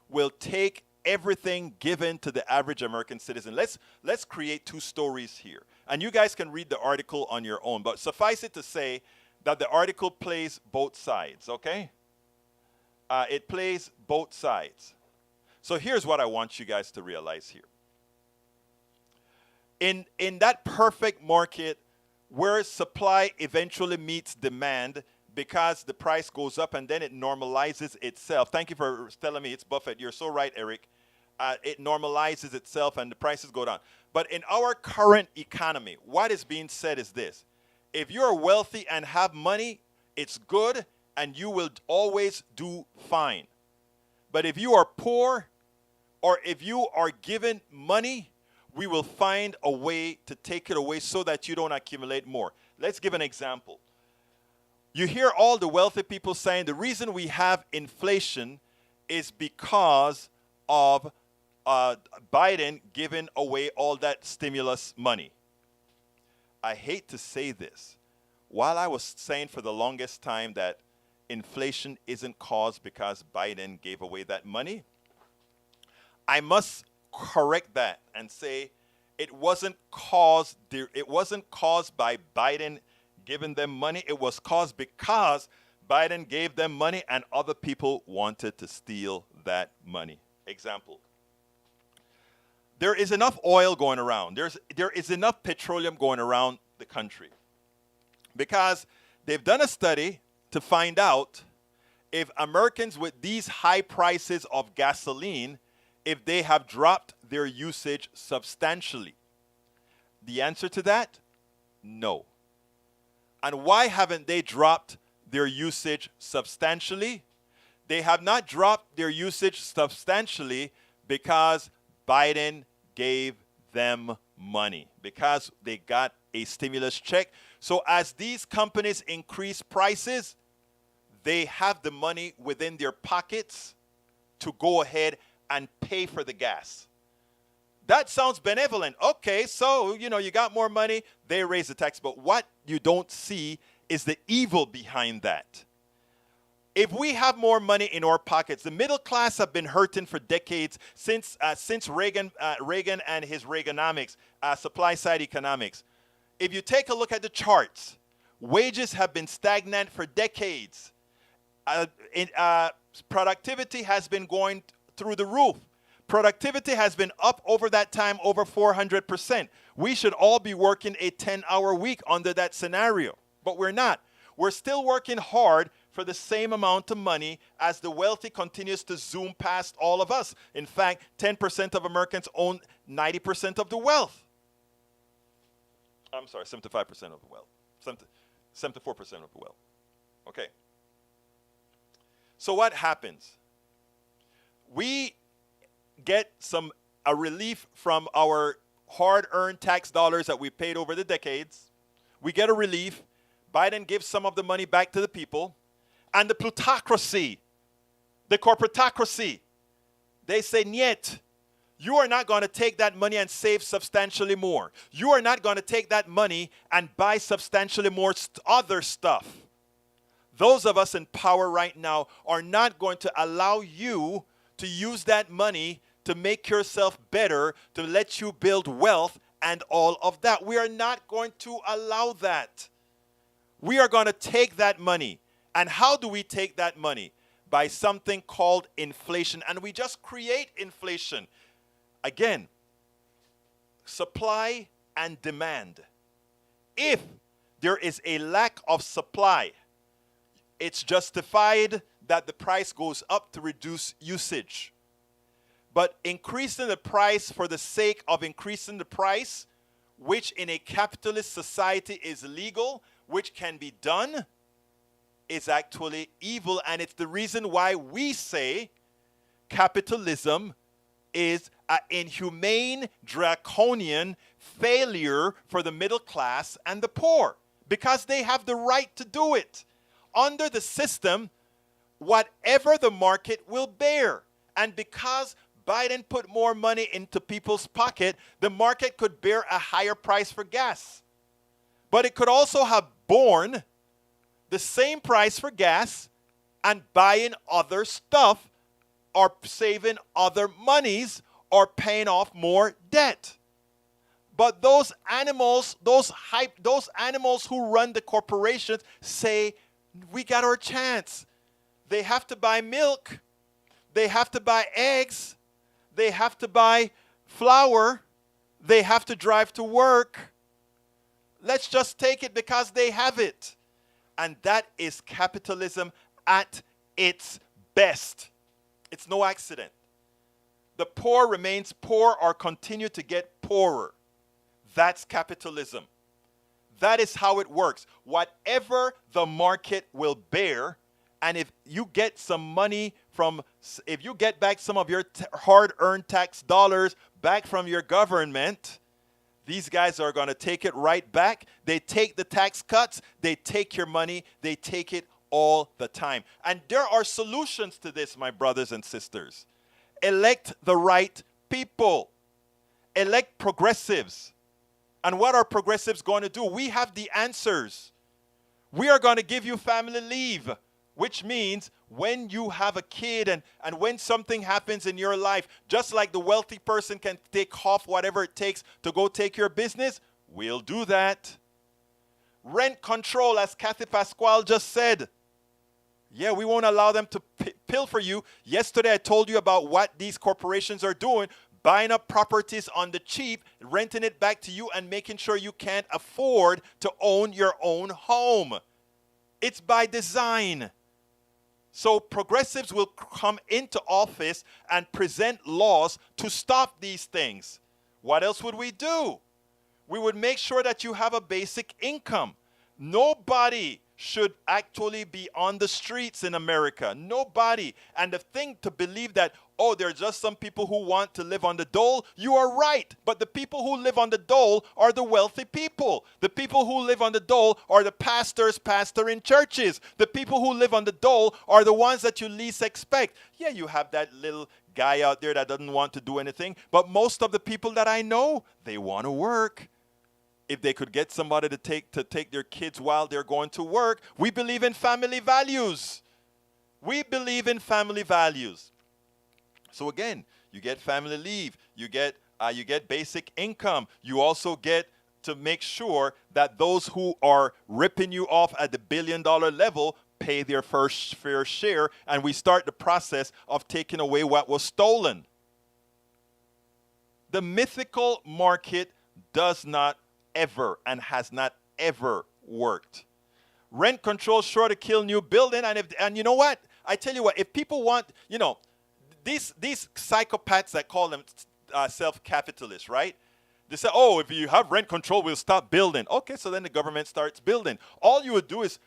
will take everything given to the average American citizen. Let's create 2 stories here. And you guys can read the article on your own. But suffice it to say that the article plays both sides, okay? It plays both sides. So here's what I want you guys to realize here. In that perfect market where supply eventually meets demand because the price goes up and then it normalizes itself. Thank you for telling me it's Buffett. You're so right, Eric. It normalizes itself and the prices go down. But in our current economy, what is being said is this. If you're wealthy and have money, it's good and you will always do fine. But if you are poor, or if you are given money, we will find a way to take it away so that you don't accumulate more. Let's give an example. You hear all the wealthy people saying the reason we have inflation is because of Biden giving away all that stimulus money. I hate to say this. While I was saying for the longest time that inflation isn't caused because Biden gave away that money, I must correct that and say it wasn't caused by Biden giving them money. It was caused because Biden gave them money and other people wanted to steal that money. Example. There is enough oil going around. There is enough petroleum going around the country because they've done a study to find out if Americans with these high prices of gasoline, if they have dropped their usage substantially. The answer to that, no. And why haven't they dropped their usage substantially? They have not dropped their usage substantially because Biden gave them money, because they got a stimulus check. So as these companies increase prices, they have the money within their pockets to go ahead and pay for the gas. That sounds benevolent. Okay, so, you got more money, they raise the tax. But what you don't see is the evil behind that. If we have more money in our pockets, the middle class have been hurting for decades since Reagan and his Reaganomics, supply side economics. If you take a look at the charts, Wages have been stagnant for decades. Productivity has been going through the roof. Productivity has been up over that time over 400%. We should all be working a 10-hour week under that scenario, but we're not. We're still working hard for the same amount of money as the wealthy continues to zoom past all of us. In fact, 10% of Americans own 90% of the wealth. I'm sorry, 75% of the wealth. 74% of the wealth. Okay. So what happens? We get a relief from our hard-earned tax dollars that we paid over the decades. We get a relief. Biden gives some of the money back to the people. And the plutocracy, the corporatocracy, they say, "Niet, you are not going to take that money and save substantially more. You are not going to take that money and buy substantially more other stuff. Those of us in power right now are not going to allow you to use that money to make yourself better, to let you build wealth and all of that. We are not going to allow that. We are going to take that money. And how do we take that money? By something called inflation. And we just create inflation. Again, supply and demand. If there is a lack of supply, it's justified that the price goes up to reduce usage. But increasing the price for the sake of increasing the price, which in a capitalist society is legal, which can be done, is actually evil. And it's the reason why we say capitalism is an inhumane, draconian failure for the middle class and the poor, because they have the right to do it. Under the system, whatever the market will bear. And because Biden put more money into people's pocket, the market could bear a higher price for gas. But it could also have borne the same price for gas and buying other stuff or saving other monies or paying off more debt. But those animals, those animals who run the corporations say, we got our chance. They have to buy milk. They have to buy eggs. They have to buy flour. They have to drive to work. Let's just take it because they have it. And that is capitalism at its best. It's no accident. The poor remains poor or continue to get poorer. That's capitalism. That is how it works. Whatever the market will bear, and if you get some money if you get back some of your hard-earned tax dollars back from your government, these guys are going to take it right back. They take the tax cuts. They take your money. They take it all the time. And there are solutions to this, my brothers and sisters. Elect the right people. Elect progressives. And what are progressives going to do? We have the answers. We are going to give you family leave, which means when you have a kid and when something happens in your life, just like the wealthy person can take off whatever it takes to go take your business, we'll do that. Rent control, as Kathy Pasquale just said. Yeah, we won't allow them to pilfer you. Yesterday I told you about what these corporations are doing, buying up properties on the cheap, renting it back to you, and making sure you can't afford to own your own home. It's by design. So progressives will come into office and present laws to stop these things. What else would we do? We would make sure that you have a basic income. Nobody should actually be on the streets in America. Nobody. And the thing to believe that, oh, there are just some people who want to live on the dole, you are right. But the people who live on the dole are the wealthy people. The people who live on the dole are the pastors pastoring churches. The people who live on the dole are the ones that you least expect. Yeah, you have that little guy out there that doesn't want to do anything. But most of the people that I know, they want to work. If they could get somebody to take their kids while they're going to work. We believe in family values. We believe in family values. So again, you get family leave. You get basic income. You also get to make sure that those who are ripping you off at the billion-dollar level pay their fair share, and we start the process of taking away what was stolen. The mythical market does not ever and has not ever worked. Rent control sure to kill new building, and you know what? I tell you what, if people want, these psychopaths that call them self-capitalists, right? They say, oh, if you have rent control, we'll stop building. Okay, so then the government starts building. All you would do is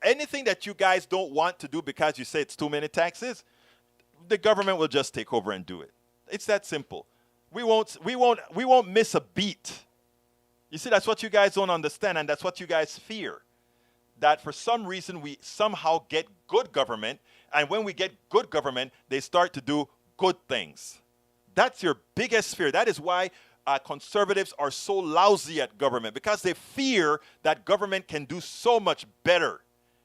anything that you guys don't want to do because you say it's too many taxes, the government will just take over and do it. It's that simple. We won't miss a beat. You see, that's what you guys don't understand, and that's what you guys fear. That for some reason we somehow get good government, and when we get good government, they start to do good things. That's your biggest fear. That is why conservatives are so lousy at government, because they fear that government can do so much better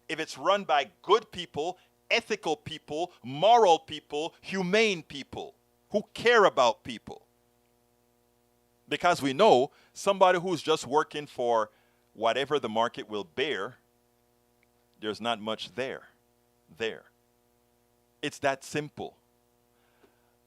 if it's run by good people, ethical people, moral people, humane people who care about people. Because we know somebody who's just working for whatever the market will bear, there's not much there. It's that simple.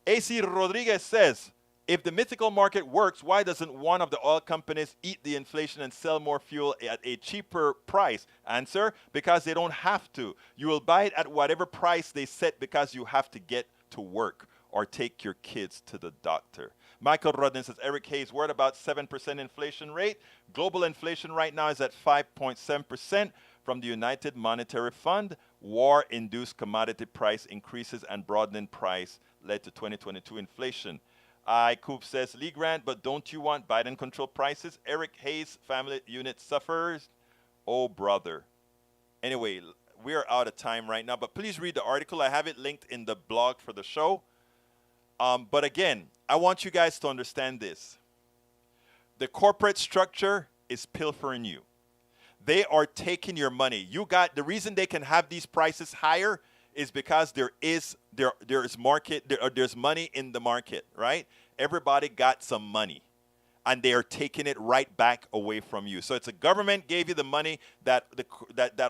AC Rodriguez says, if the mythical market works, why doesn't one of the oil companies eat the inflation and sell more fuel at a cheaper price? Answer, because they don't have to. You will buy it at whatever price they set because you have to get to work or take your kids to the doctor. Michael Rudden says, Eric Hayes, worried about 7% inflation rate. Global inflation right now is at 5.7% from the United Monetary Fund. War-induced commodity price increases and broadening price led to 2022 inflation. Coop says, Lee Grant, but don't you want Biden-controlled prices? Eric Hayes, family unit suffers. Oh, brother. Anyway, we are out of time right now, but please read the article. I have it linked in the blog for the show. But again, I want you guys to understand this. The corporate structure is pilfering you. They are taking your money. The reason they can have these prices higher is because there's money in the market, right? Everybody got some money, and they are taking it right back away from you. So it's the government gave you the money that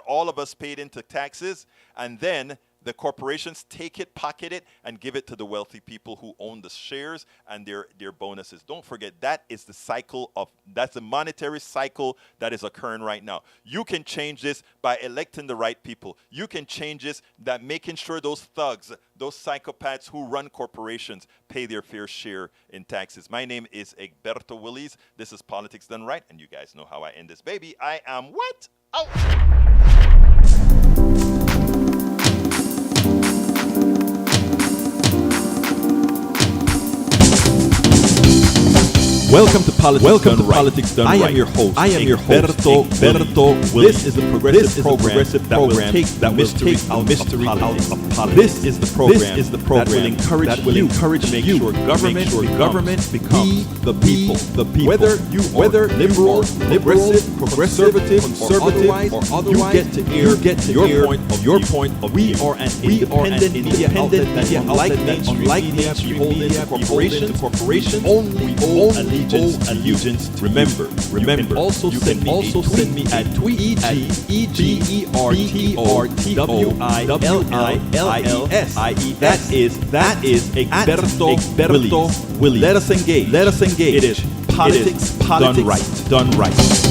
all of us paid into taxes, and then the corporations take it, pocket it, and give it to the wealthy people who own the shares and their bonuses. Don't forget, that's the monetary cycle that is occurring right now. You can change this by electing the right people. You can change this by making sure those thugs, those psychopaths who run corporations pay their fair share in taxes. My name is Egberto Willies. This is Politics Done Right, and you guys know how I end this baby. I am what? Out! Welcome to Politics Done Right. I am your host. Egberto Willies. This is the progressive program that will take the mystery out of politics. This is the program that will encourage you to make sure government becomes the people. Whether you are liberal, progressive, conservative, or otherwise, you get to air your point of view. We are an independent media outlet that, unlike mainstream media, corporations, only own allegiance. Remember. You can also send me a tweet at EGERTOWILLIES. That is Egberto Willies. Let us engage. It is politics done right.